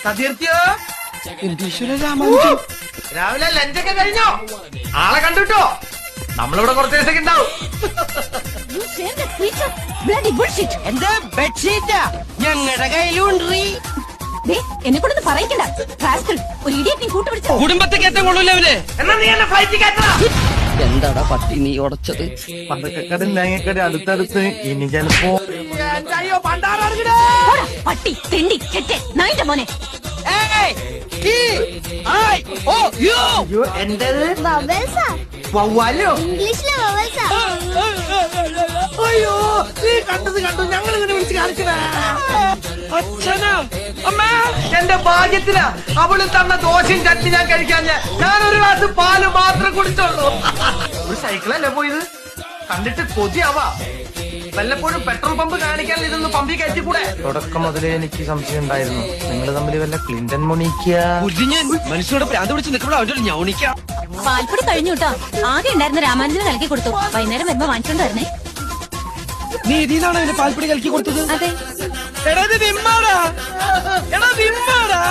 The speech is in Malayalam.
സതീർത്തിയോ രാമാനുജൻ രാവിലെ ലഞ്ചൊക്കെ കഴിഞ്ഞോ? ആളെ കണ്ടുട്ടോ? നമ്മളിവിടെ കുറച്ച് ദിവസമൊക്കെ ഉണ്ടാവും. എന്താ ബെഡ്ഷീറ്റാ ഞങ്ങളുടെ കയ്യിലുണ്ട്. എന്നെ കൊണ്ടൊന്ന് പറയിക്കണ്ട. ഒരു ഇടിയറ്റ് നീ കൂട്ടുപിടിച്ചോ? കുടുംബത്തെ കയറ്റാൻ കൊള്ളൂല അവര്. എന്നാ നീ എന്നെ ഫ്ലൈറ്റ് കയറ്റാ. എന്താടാ പട്ടി നീ ഉടച്ചത്? പണ്ടക്കട തേങ്ങക്കട അടുത്തടുത്ത് ഇനി ചിലപ്പോ പോടാ, പട്ടി തെണ്ടി ചെറ്റെ നായിന്റെ മോനെ. എന്റേത് ബബിൾസാ വവ്വാലോ? ഇംഗ്ലീഷിലെ ബബിൾസാ. അയ്യോ നീ കണ്ടത് കണ്ടു. ഞങ്ങൾ ഇങ്ങനെ വിളിച്ച് കാണിക്കണേ. അച്ഛനാ അമ്മ എന്റെ ഭാഗ്യത്തിനാ അവള് തന്ന ദോശയും ചട്ടി ഞാൻ കഴിക്കാൻ. ഞാൻ ഒരു ഗ്ലാസ് പാല് മാത്രം കുടിച്ചോളൂ. ഒരു സൈക്കിളല്ലേ പോയത്? കണ്ടിട്ട് കൊതിയാവാ. വല്ലപ്പോഴും പെട്രോൾ പമ്പ് കാണിക്കാൻ ഇതൊന്ന് പമ്പിൽ കയറ്റിക്കൂടെ? തുടക്കം മുതലേ എനിക്ക് സംശയം ഉണ്ടായിരുന്നു. നിങ്ങൾ തമ്മിൽ വല്ല ക്ലിന്റൺ മൊണീക്കിയ. കുഞ്ഞൻ മനുഷ്യരോട് പ്രാന്ത് പിടിച്ച് നിൽക്കുമ്പോൾ അവരുടെ ഞൗണിക്കാം. പാൽപ്പൊടി കഴിഞ്ഞു കേട്ടോ. ആകെ ഉണ്ടായിരുന്ന രാമാനുജന് കലക്കി കൊടുത്തു. വൈകുന്നേരം വരുമ്പോ വാങ്ങിച്ചോണ്ട് വരണേ. നീ ഇതിനാണോ അതിന്റെ പാൽപ്പൊടി കലക്കി കൊടുത്തത്? അതെ. എടാ ഇത് വിമ്മാടാ. എടാ വിമ്മാടാ.